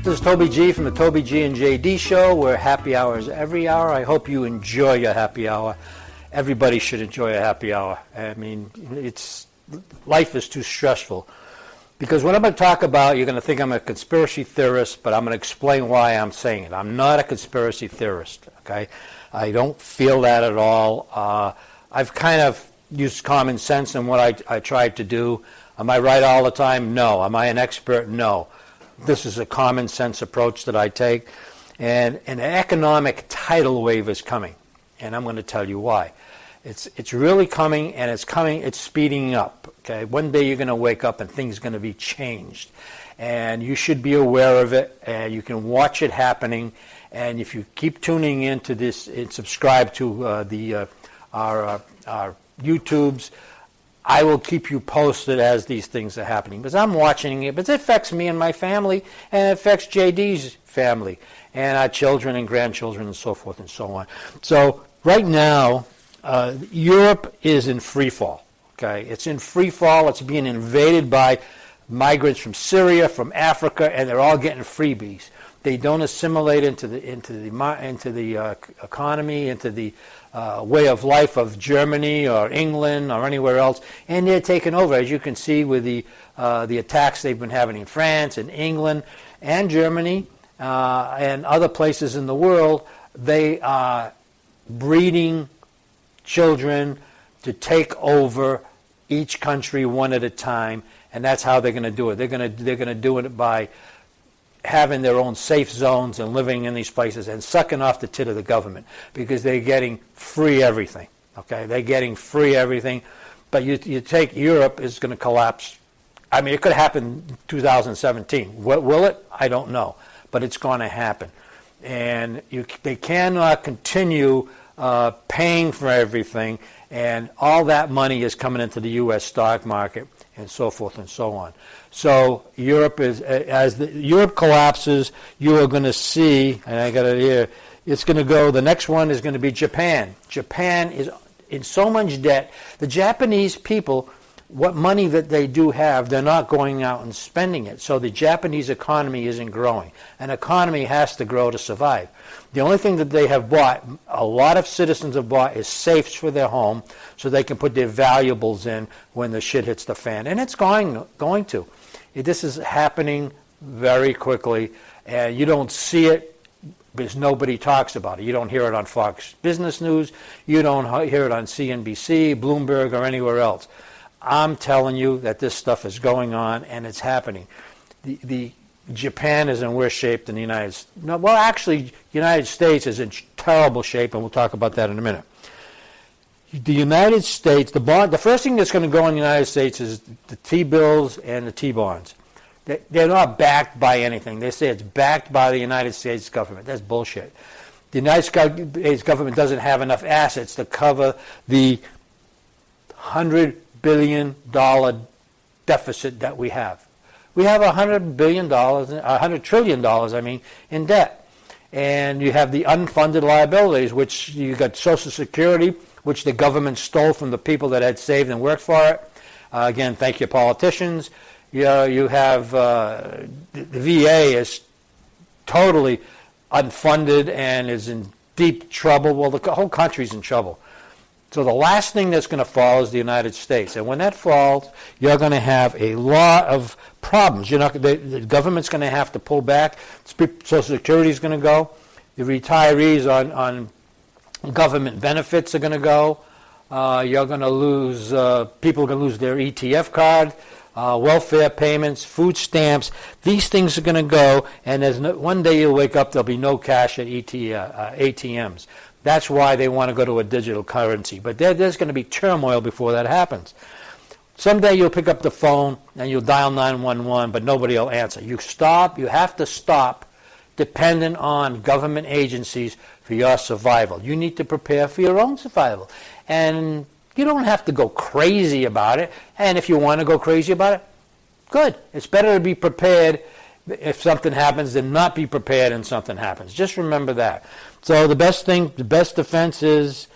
This is Toby G from the Toby G and JD Show, where happy hour is every hour. I hope you enjoy your happy hour. Everybody should enjoy a happy hour. I mean, life is too stressful. Because what I'm going to talk about, you're going to think I'm a conspiracy theorist, but I'm going to explain why I'm saying it. I'm not a conspiracy theorist, okay? I don't feel that at all. I've kind of used common sense in what I tried to do. Am I right all the time? No. Am I an expert? No. This is a common sense approach that I take. And an economic tidal wave is coming. And I'm going to tell you why. It's really coming, and it's speeding up. Okay, one day you're going to wake up and things are going to be changed, and you should be aware of it, and you can watch it happening. And if you keep tuning into this and subscribe to our YouTubes, I will keep you posted as these things are happening, because I'm watching it. But it affects me and my family, and it affects JD's family and our children and grandchildren and so forth and so on. So right now, Europe is in free fall. Okay, it's in free fall. It's being invaded by migrants from Syria, from Africa, and they're all getting freebies. They don't assimilate into the economy, into the way of life of Germany or England or anywhere else, and they're taking over, as you can see with the attacks they've been having in France and England and Germany and other places in the world. They are breeding children to take over each country one at a time, and that's how they're going to do it. They're going to do it by having their own safe zones and living in these places and sucking off the tit of the government, because they're getting free everything. Okay, they're getting free everything. But you take Europe is going to collapse. I mean, it could happen in 2017. Will it? I don't know, but it's going to happen, and they cannot continue paying for everything, and all that money is coming into the U.S. stock market and so forth and so on. So Europe as Europe collapses, you are going to see, and I got it here, it's going to go, the next one is going to be Japan. Japan is in so much debt. The Japanese people, what money that they do have, they're not going out and spending it. So the Japanese economy isn't growing. An economy has to grow to survive. The only thing that they have bought, a lot of citizens have bought, is safes for their home so they can put their valuables in when the shit hits the fan. And it's going to. This is happening very quickly, and you don't see it because nobody talks about it. You don't hear it on Fox Business News. You don't hear it on CNBC, Bloomberg, or anywhere else. I'm telling you that this stuff is going on, and it's happening. The Japan is in worse shape than the United States. No, well, actually, the United States is in terrible shape, and we'll talk about that in a minute. The United States, the first thing that's going to go in the United States is the T-bills and the T-bonds. They're not backed by anything. They say it's backed by the United States government. That's bullshit. The United States government doesn't have enough assets to cover the $100 billion deficit that we have. We have $100 trillion, in debt. And you have the unfunded liabilities, which you got Social Security, which the government stole from the people that had saved and worked for it. Again, thank you, politicians. You have the VA is totally unfunded and is in deep trouble. Well, the whole country's in trouble. So the last thing that's going to fall is the United States. And when that falls, you're going to have a lot of problems. The government's going to have to pull back. Social Security is going to go. The retirees on government benefits are going to go. You're going to lose, people are going to lose their ETF card, welfare payments, food stamps. These things are going to go, and one day you'll wake up, there'll be no cash at ATMs. That's why they want to go to a digital currency. But there's going to be turmoil before that happens. Someday you'll pick up the phone and you'll dial 911, but nobody will answer. You have to stop dependent on government agencies for your survival. You need to prepare for your own survival. And you don't have to go crazy about it. And if you want to go crazy about it, good. It's better to be prepared if something happens than not be prepared and something happens. Just remember that. So the best defense is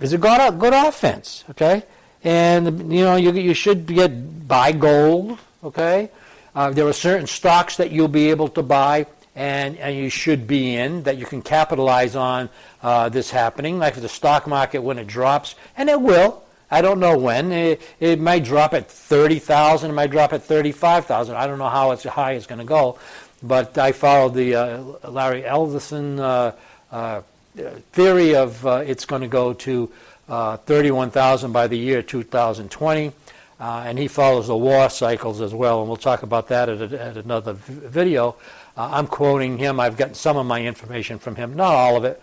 a good offense, okay? And you should buy gold, okay? There are certain stocks that you'll be able to buy and you should be in, that you can capitalize on this happening. Like the stock market, when it drops, and it will. I don't know when. It might drop at 30,000. It might drop at 35,000. I don't know how high it's going to go. But I follow the Larry Ellison theory of it's going to go to 31,000 by the year 2020. And he follows the war cycles as well, and we'll talk about that at another video. I'm quoting him. I've gotten some of my information from him, not all of it.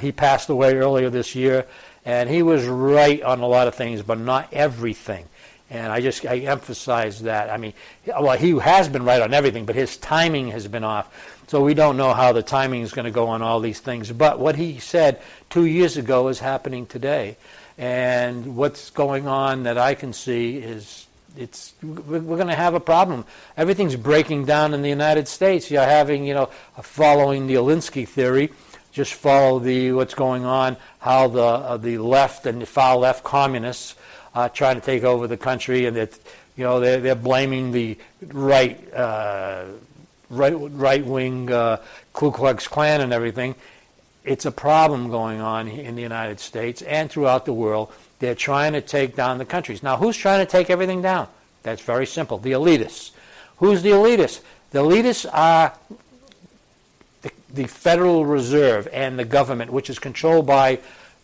He passed away earlier this year, and he was right on a lot of things, but not everything. And I emphasize that. I mean, well, he has been right on everything, but his timing has been off. So we don't know how the timing is going to go on all these things. But what he said 2 years ago is happening today. And what's going on that I can see is we're going to have a problem. Everything's breaking down in the United States. You're having, following the Alinsky theory, just follow what's going on, how the left and the far left communists are trying to take over the country, and that they're blaming the right-wing Ku Klux Klan and everything. It's a problem going on in the United States and throughout the world. They're trying to take down the countries. Now, who's trying to take everything down? That's very simple. The elitists. Who's the elitists? The elitists are the Federal Reserve and the government, which is controlled by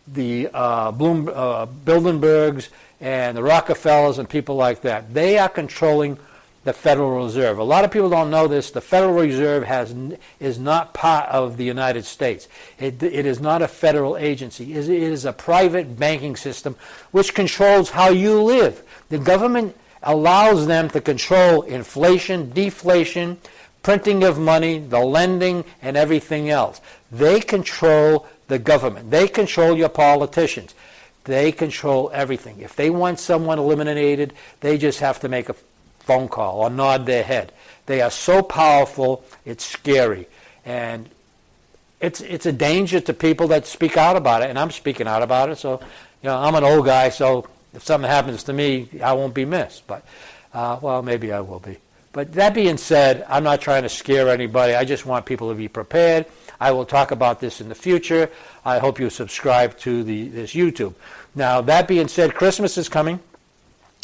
the Bilderbergs and the Rockefellers and people like that. They are controlling the Federal Reserve. A lot of people don't know this. The Federal Reserve is not part of the United States. It is not a federal agency. It is a private banking system which controls how you live. The government allows them to control inflation, deflation, printing of money, the lending, and everything else. They control the government. They control your politicians. They control everything. If they want someone eliminated, they just have to make a phone call or nod their head. They are so powerful, it's scary. And it's a danger to people that speak out about it, and I'm speaking out about it. So, I'm an old guy, so if something happens to me, I won't be missed. But, well, maybe I will be. But that being said, I'm not trying to scare anybody. I just want people to be prepared. I will talk about this in the future. I hope you subscribe to this YouTube. Now, that being said, Christmas is coming,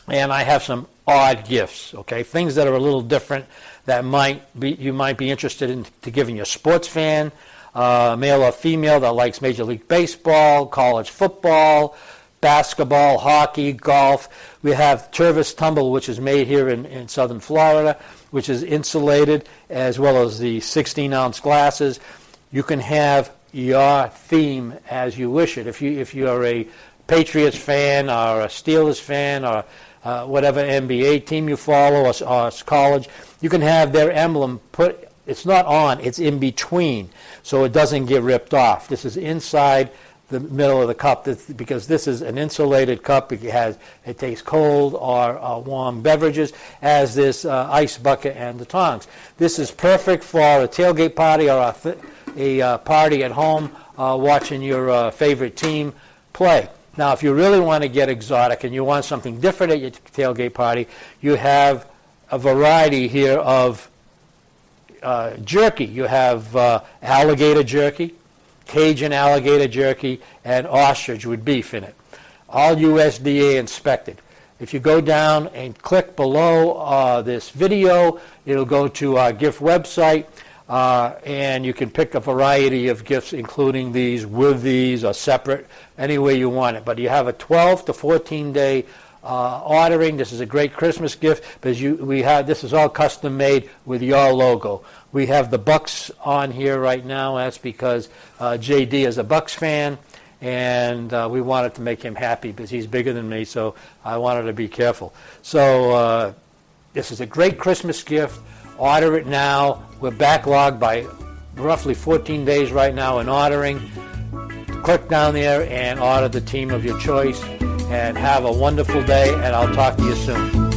and I have some odd gifts, okay? Things that are a little different that you might be interested in to giving your sports fan, male or female that likes Major League Baseball, college football, basketball, hockey, golf. We have Tervis Tumble, which is made here in southern Florida, which is insulated, as well as the 16-ounce glasses. You can have your theme as you wish it. If you are a Patriots fan or a Steelers fan or whatever NBA team you follow or college, you can have their emblem put. It's not on, it's in between, so it doesn't get ripped off. This is inside the middle of the cup, because this is an insulated cup. It takes cold or warm beverages, as this ice bucket and the tongs. This is perfect for a tailgate party or a party at home watching your favorite team play. Now, if you really want to get exotic and you want something different at your tailgate party, you have a variety here of jerky. You have alligator jerky, Cajun alligator jerky, and ostrich with beef in it. All USDA inspected. If you go down and click below this video, it'll go to our gift website, and you can pick a variety of gifts, including these, with these, or separate, any way you want it. But you have a 12 to 14 day ordering. This is a great Christmas gift because this is all custom made with your logo. We have the Bucks on here right now. That's because JD is a Bucks fan, and we wanted to make him happy because he's bigger than me, so I wanted to be careful. So this is a great Christmas gift. Order it now. We're backlogged by roughly 14 days right now in ordering. Click down there and order the team of your choice, and have a wonderful day, and I'll talk to you soon.